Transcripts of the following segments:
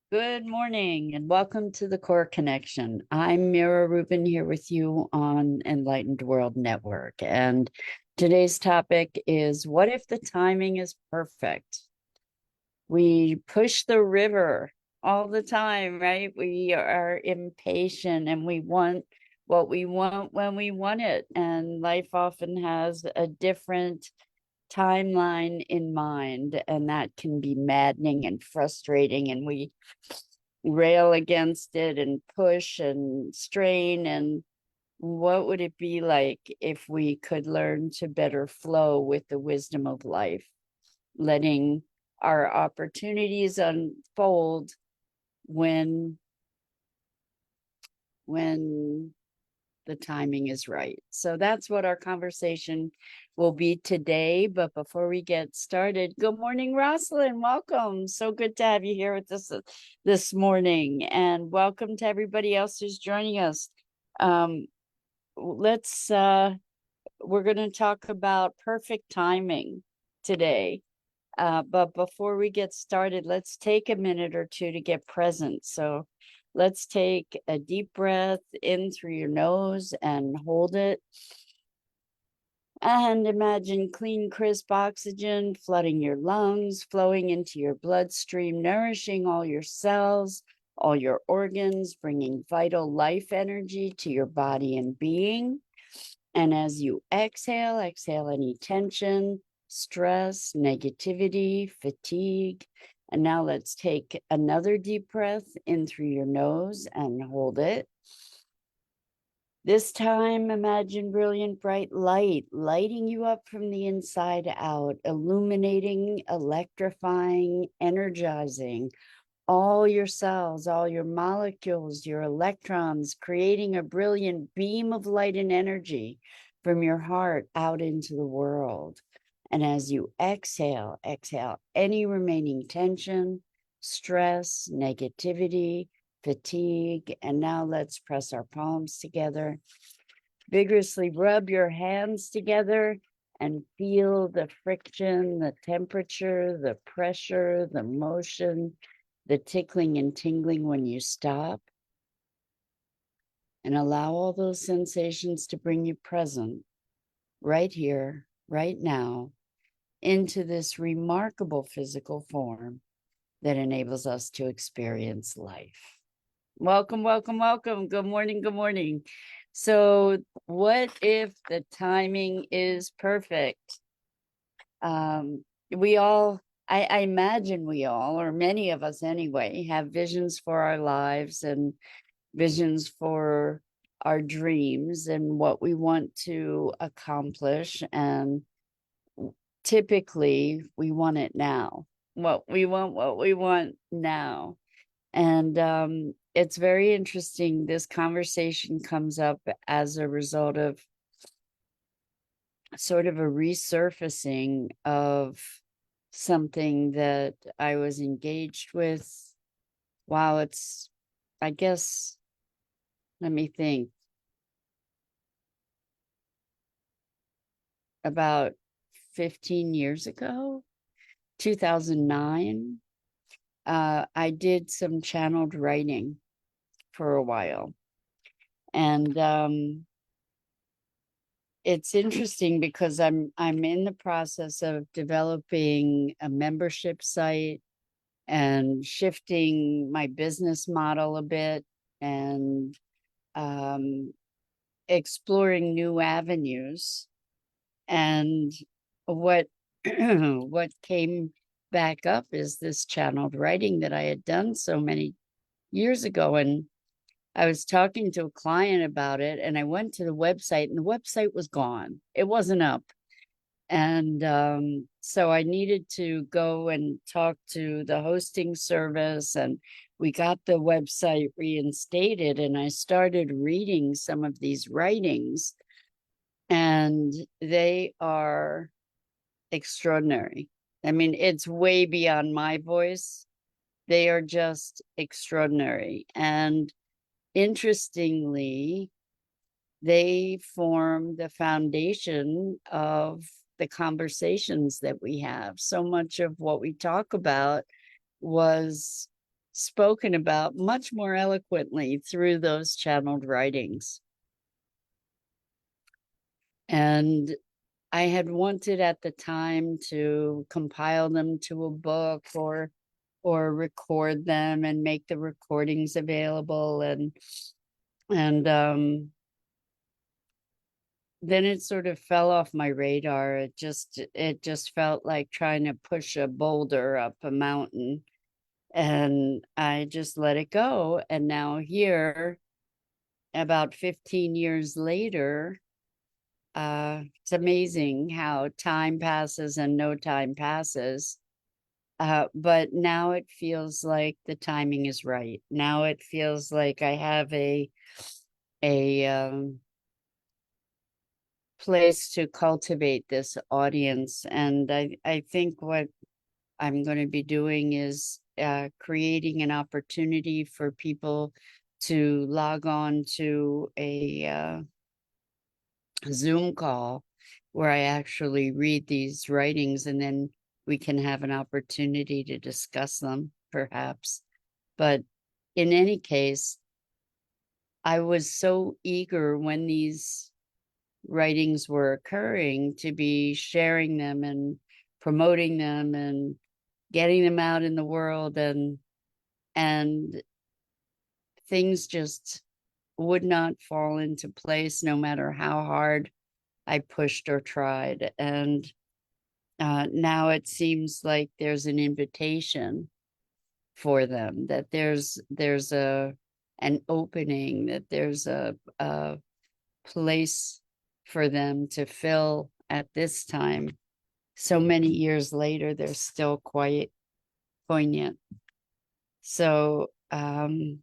Good morning and welcome to the Core Connection. I'm Mira Rubin here with you on Enlightened World Network. And today's topic is, what if the timing is perfect? We push the river all the time, right? We are impatient and we want what we want when we want it. And life often has a different timeline in mind, and that can be maddening and frustrating. And we rail against it and push and strain. And what would it be like if we could learn to better flow with the wisdom of life, letting our opportunities unfold when when the timing is right? So that's what our conversation will be today. But before we get started, good morning, Rosalind. Welcome. So good to have you here with us this morning. And welcome to everybody else who's joining us. Let's we're going to talk about perfect timing today. But before we get started, let's take a minute or two to get present. So let's take a deep breath in through your nose and hold it. And imagine clean, crisp oxygen flooding your lungs, flowing into your bloodstream, nourishing all your cells, all your organs, bringing vital life energy to your body and being. And as you exhale, exhale any tension, stress, negativity, fatigue. And now let's take another deep breath in through your nose and hold it. This time, imagine brilliant, bright light lighting you up from the inside out, illuminating, electrifying, energizing all your cells, all your molecules, your electrons, creating a brilliant beam of light and energy from your heart out into the world. And as you exhale, exhale any remaining tension, stress, negativity, fatigue. And now let's press our palms together. Vigorously rub your hands together and feel the friction, the temperature, the pressure, the motion, the tickling and tingling when you stop. And allow all those sensations to bring you present right here, right now, into this remarkable physical form that enables us to experience life. Welcome, welcome, welcome. Good morning, good morning. So, what if the timing is perfect? We all, I imagine we all, or many of us anyway, have visions for our lives and visions for our dreams and what we want to accomplish. And typically, we want it now. What we want now. And it's very interesting. This conversation comes up as a result of sort of a resurfacing of something that I was engaged with. Wow, it's, I guess, let me think, about 15 years ago, 2009. I did some channeled writing for a while. And it's interesting because I'm in the process of developing a membership site and shifting my business model a bit, and exploring new avenues. And what what came back up is this channeled writing that I had done so many years ago. And I was talking to a client about it, and I went to the website, and the website was gone. It wasn't up. And so I needed to go and talk to the hosting service, and we got the website reinstated. And I started reading some of these writings, and they are extraordinary. I mean, it's way beyond my voice. They are just extraordinary. And interestingly, they form the foundation of the conversations that we have. So much of what we talk about was spoken about much more eloquently through those channeled writings. And I had wanted at the time to compile them to a book or record them and make the recordings available, and then it sort of fell off my radar. It just felt like trying to push a boulder up a mountain, and I just let it go. And now here, about 15 years later, it's amazing how time passes and no time passes. But now it feels like the timing is right. Now it feels like I have a place to cultivate this audience. And I think what I'm going to be doing is creating an opportunity for people to log on to a Zoom call where I actually read these writings, and then we can have an opportunity to discuss them, perhaps. But in any case, I was so eager when these writings were occurring to be sharing them and promoting them and getting them out in the world, and things just would not fall into place no matter how hard I pushed or tried. And now it seems like there's an invitation for them, that there's an opening, that there's a place for them to fill at this time. So many years later, they're still quite poignant. So I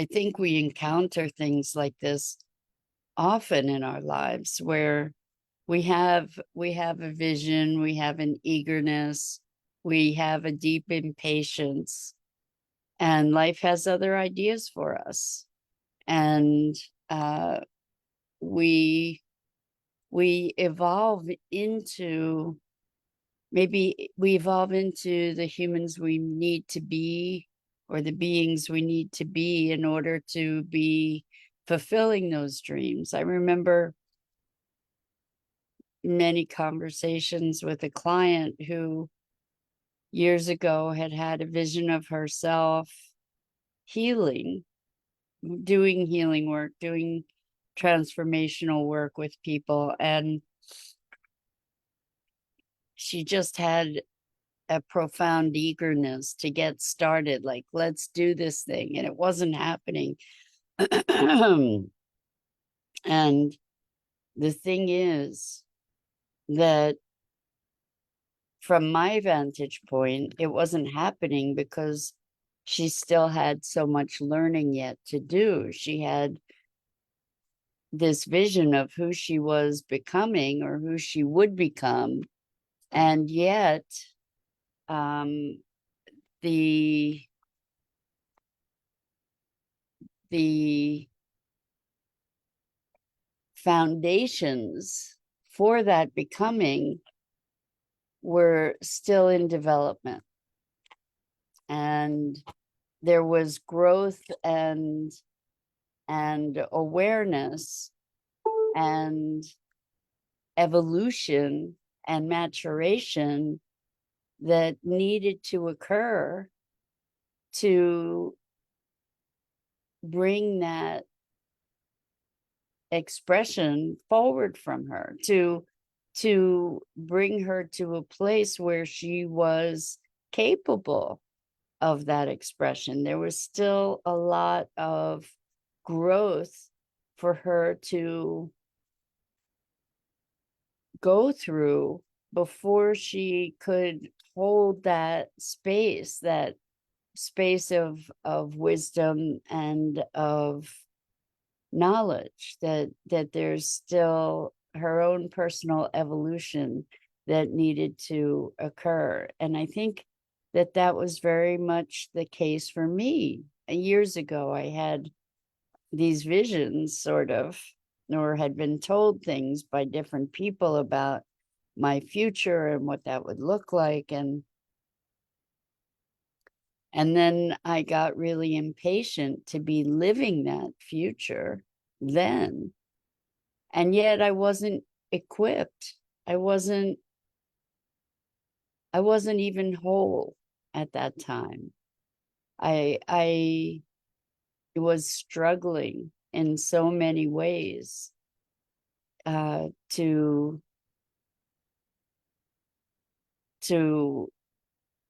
think we encounter things like this often in our lives, where we have a vision, we have an eagerness, we have a deep impatience, and life has other ideas for us. And uh, we we evolve into maybe we evolve into the humans we need to be, or the beings we need to be, in order to be fulfilling those dreams. I remember many conversations with a client who years ago had had a vision of herself healing, doing healing work, doing transformational work with people. And she just had a profound eagerness to get started, like, let's do this thing. And it wasn't happening. And the thing is that from my vantage point, it wasn't happening because she still had so much learning yet to do. She had this vision of who she was becoming, or who she would become. And yet, um, the the foundations for that becoming were still in development. And there was growth and awareness and evolution and maturation that needed to occur to bring that expression forward from her, to bring her to a place where she was capable of that expression. There was still a lot of growth for her to go through before she could hold that space of wisdom and of knowledge, that there's still her own personal evolution that needed to occur. And I think that was very much the case for me. Years ago, I had these visions, sort of, or had been told things by different people about my future and what that would look like. And then I got really impatient to be living that future then. And yet I wasn't equipped. I wasn't even whole at that time. I was struggling in so many ways to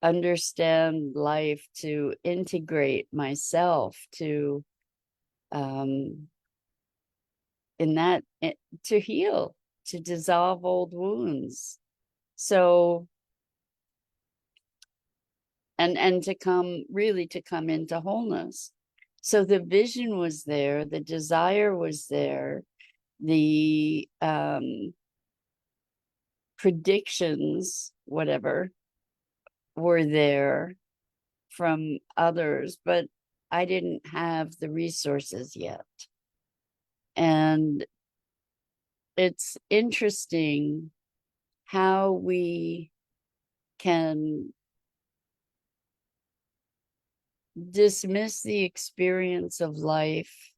understand life, to integrate myself, to in that to heal, to dissolve old wounds. So and to come into wholeness. So the vision was there, the desire was there, the predictions, whatever, were there from others, but I didn't have the resources yet. And it's interesting how we can dismiss the experience of life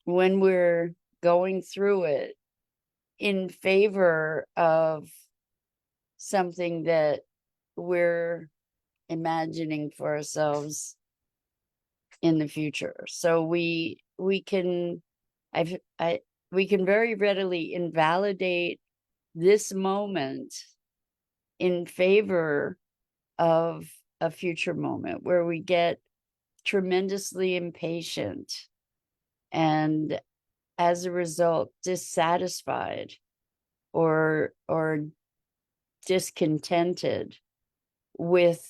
when we're going through it in favor of something that we're imagining for ourselves in the future. So we can we can very readily invalidate this moment in favor of a future moment where we get tremendously impatient and as a result dissatisfied or discontented with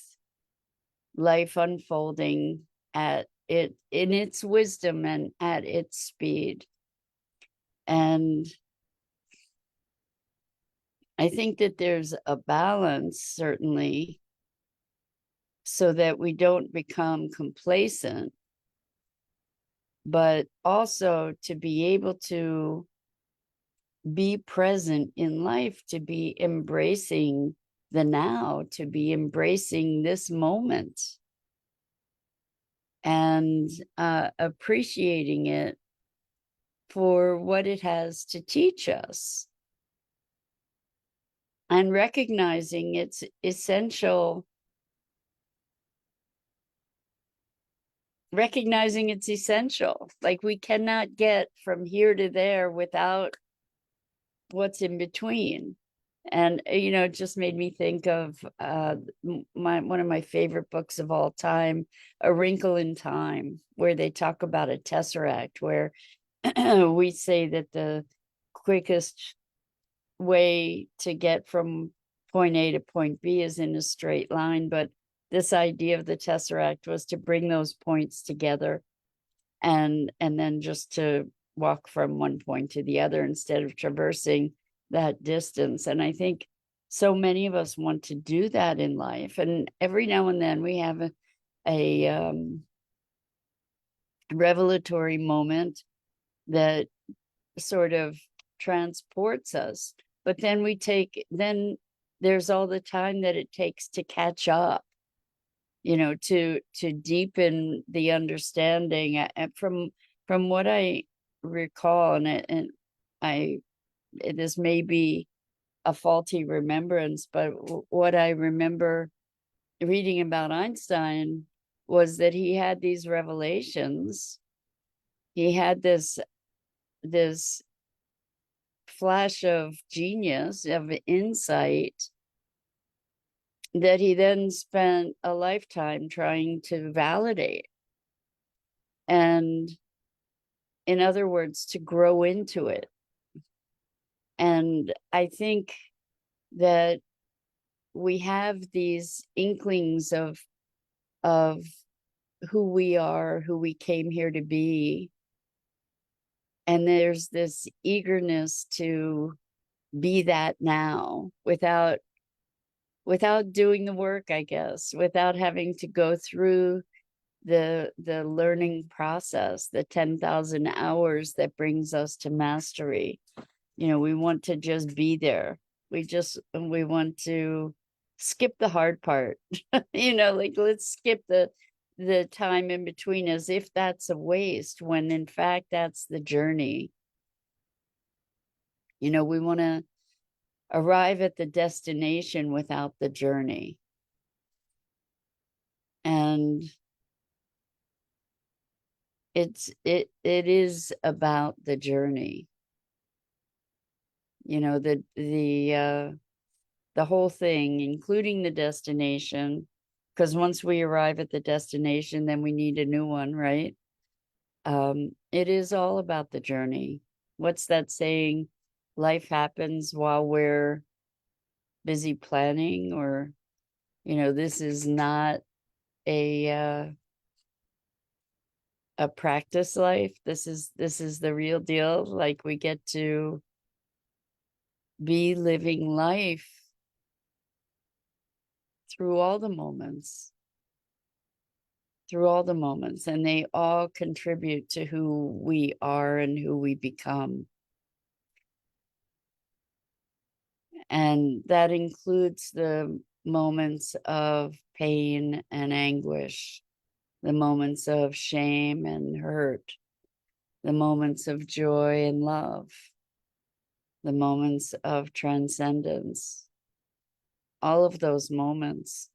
life unfolding at it in its wisdom and at its speed. And I think that there's a balance, certainly, so that we don't become complacent, but also to be able to be present in life, to be embracing the now, to be embracing this moment and appreciating it for what it has to teach us and recognizing its essential, like we cannot get from here to there without what's in between. And it just made me think of one of my favorite books of all time, A Wrinkle in Time, where they talk about a tesseract, where we say that the quickest way to get from point A to point B is in a straight line, but this idea of the tesseract was to bring those points together and then just to walk from one point to the other instead of traversing that distance. And I think so many of us want to do that in life, and every now and then we have a revelatory moment that sort of transports us, but then there's all the time that it takes to catch up, to deepen the understanding. And from what I recall, and this may be a faulty remembrance, but what I remember reading about Einstein was that he had these revelations. He had this flash of genius, of insight, that he then spent a lifetime trying to validate. And in other words, to grow into it. And I think that we have these inklings of who we are, who we came here to be. And there's this eagerness to be that now without doing the work, I guess, without having to go through the learning process, the 10,000 hours that brings us to mastery. We want to just be there. We want to skip the hard part. Like let's skip the time in between as if that's a waste, when in fact that's the journey. We want to arrive at the destination without the journey. And it is about the journey. The whole thing, including the destination, because once we arrive at the destination, then we need a new one, right? It is all about the journey. What's that saying? Life happens while we're busy planning, or this is not a practice life. This is the real deal. Like, we get to be living life through all the moments, and they all contribute to who we are and who we become. And that includes the moments of pain and anguish, the moments of shame and hurt, the moments of joy and love, the moments of transcendence. All of those moments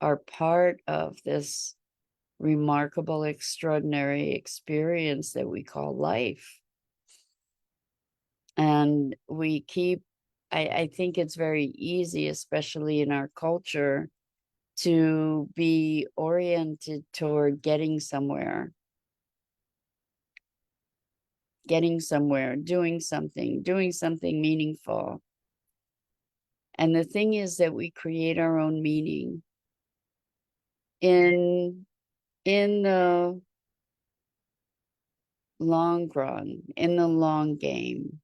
are part of this remarkable, extraordinary experience that we call life. And I think it's very easy, especially in our culture, to be oriented toward getting somewhere, doing something meaningful. And the thing is that we create our own meaning in the long run, in the long game.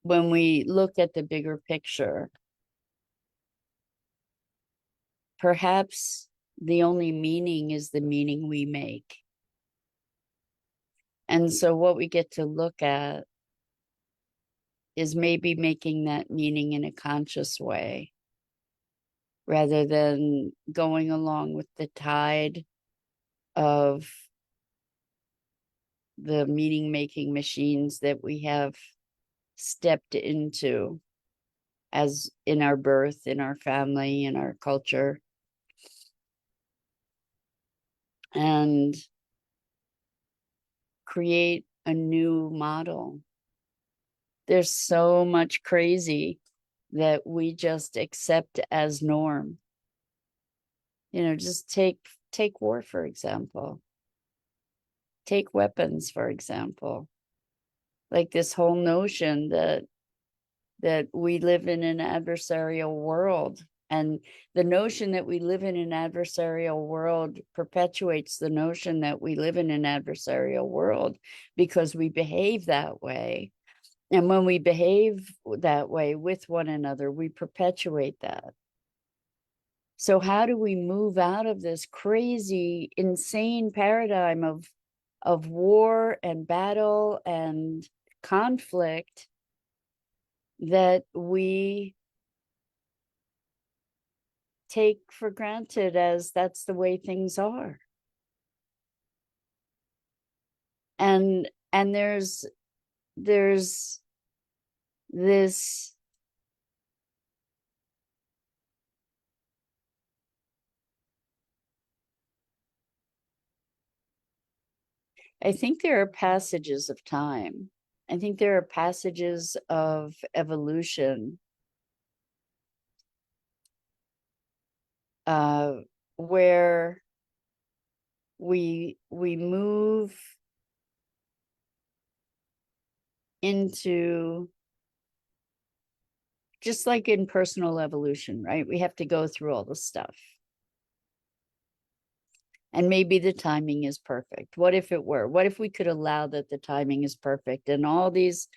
When we look at the bigger picture, perhaps the only meaning is the meaning we make. And so what we get to look at is maybe making that meaning in a conscious way, rather than going along with the tide of the meaning-making machines that we have stepped into, as in our birth, in our family, in our culture. And create a new model. There's so much crazy that we just accept as norm. Just take war, for example. Take weapons, for example. Like this whole notion that we live in an adversarial world. And the notion that we live in an adversarial world perpetuates the notion that we live in an adversarial world because we behave that way. And when we behave that way with one another, we perpetuate that. So how do we move out of this crazy, insane paradigm of war and battle and conflict that we take for granted as that's the way things are? And there's this I think there are passages of time. I think there are passages of evolution where we move into, just like in personal evolution, right? We have to go through all the stuff. And maybe the timing is perfect. What if it were? What if we could allow that the timing is perfect, and all these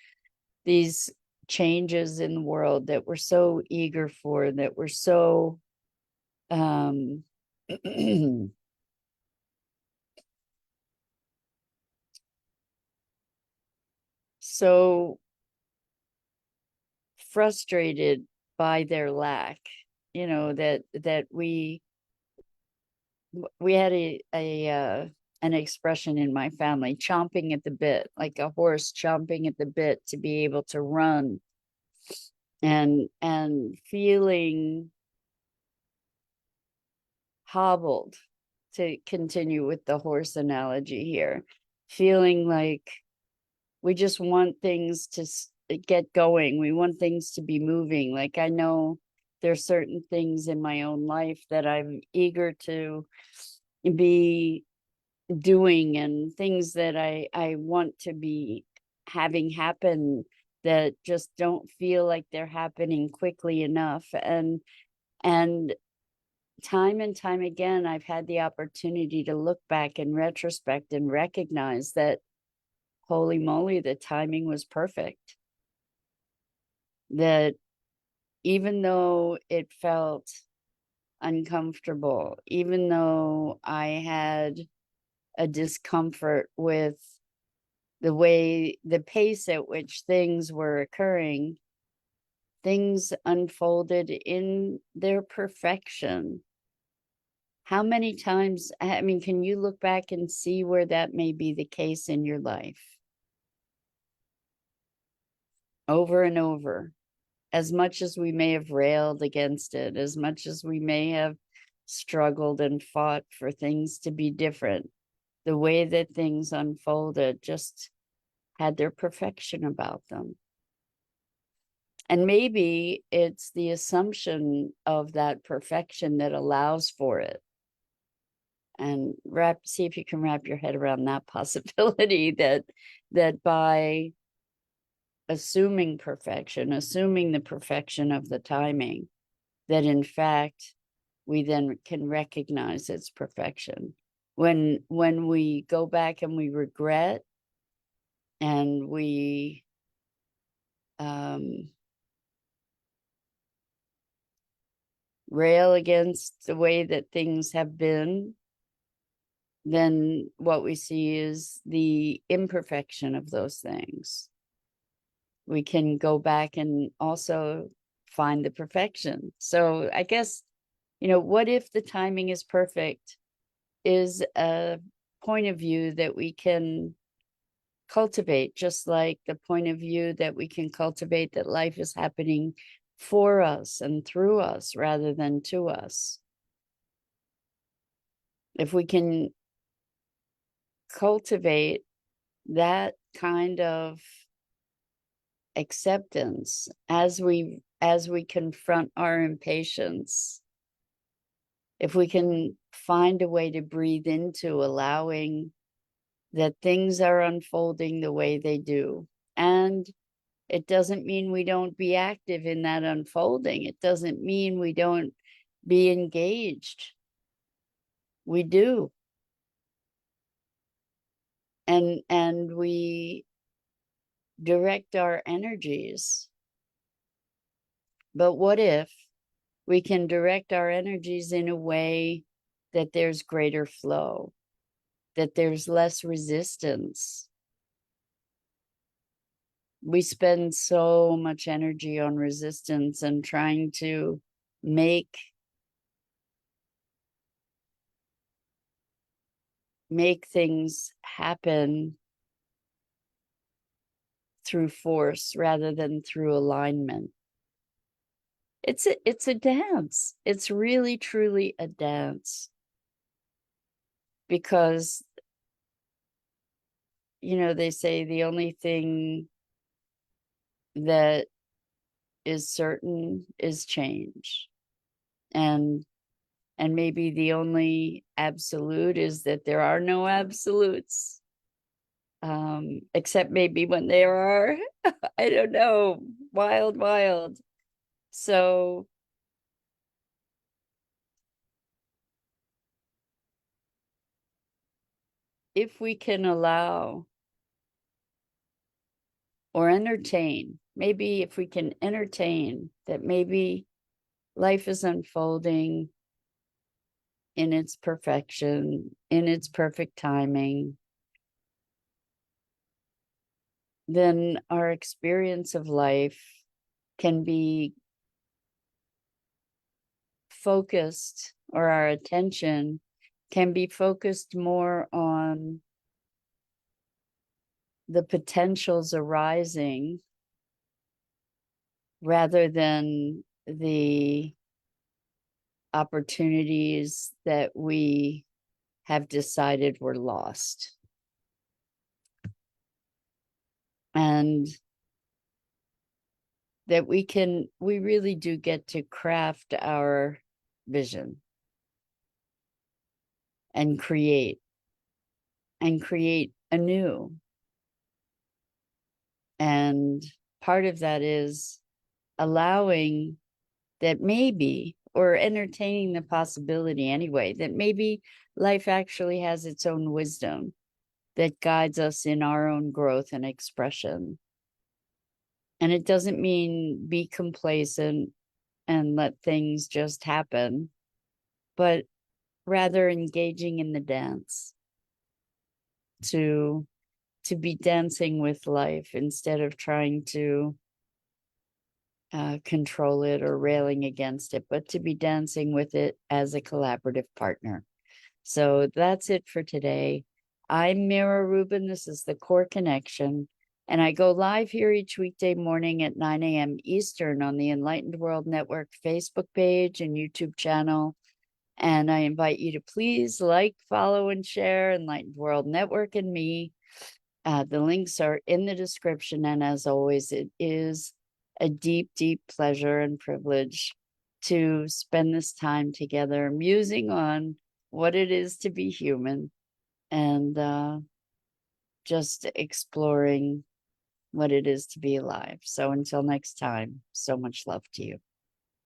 changes in the world that we're so eager for, that we're so so frustrated by their lack, that we had an expression in my family, chomping at the bit, like a horse chomping at the bit to be able to run, and feeling hobbled, to continue with the horse analogy here, feeling like we just want things to get going. We want things to be moving. Like, I know there's certain things in my own life that I'm eager to be doing, and things that I want to be having happen that just don't feel like they're happening quickly enough. And time and time again, I've had the opportunity to look back in retrospect and recognize that, holy moly, the timing was perfect. That even though it felt uncomfortable, even though I had a discomfort with the pace at which things were occurring, things unfolded in their perfection. How many times, I mean, can you look back and see where that may be the case in your life? Over and over. As much as we may have railed against it, as much as we may have struggled and fought for things to be different, the way that things unfolded just had their perfection about them. And maybe it's the assumption of that perfection that allows for it. And see if you can wrap your head around that possibility, that by assuming perfection, assuming the perfection of the timing, that in fact we then can recognize its perfection. When we go back and we regret, and we rail against the way that things have been, then what we see is the imperfection of those things. We can go back and also find the perfection. So I guess, what if the timing is perfect is a point of view that we can cultivate, just like the point of view that we can cultivate that life is happening for us and through us rather than to us. If we can cultivate that kind of acceptance as we confront our impatience, if we can find a way to breathe into allowing that things are unfolding the way they do. And it doesn't mean we don't be active in that unfolding. It doesn't mean we don't be engaged. We do. And we direct our energies. But what if we can direct our energies in a way that there's greater flow, that there's less resistance? We spend so much energy on resistance and trying to make things happen through force rather than through alignment. It's a dance. It's really, truly a dance. Because, they say the only thing that is certain is change. And maybe the only absolute is that there are no absolutes. Except maybe when there are, I don't know, wild. So if we can allow or entertain, maybe if we can entertain that maybe life is unfolding in its perfection, in its perfect timing, then our experience of life can be focused, or our attention can be focused more on the potentials arising rather than the opportunities that we have decided were lost. And that we really do get to craft our vision and create anew. And part of that is allowing that maybe, or entertaining the possibility anyway, that maybe life actually has its own wisdom that guides us in our own growth and expression. And it doesn't mean be complacent and let things just happen, but rather engaging in the dance, to be dancing with life instead of trying to control it or railing against it, but to be dancing with it as a collaborative partner. So that's it for today. I'm Mira Rubin. This is the Core Connection. And I go live here each weekday morning at 9 a.m. Eastern on the Enlightened World Network Facebook page and YouTube channel. And I invite you to please like, follow, and share Enlightened World Network and me. The links are in the description. And as always, it is a deep, deep pleasure and privilege to spend this time together musing on what it is to be human and just exploring what it is to be alive. So until next time, so much love to you.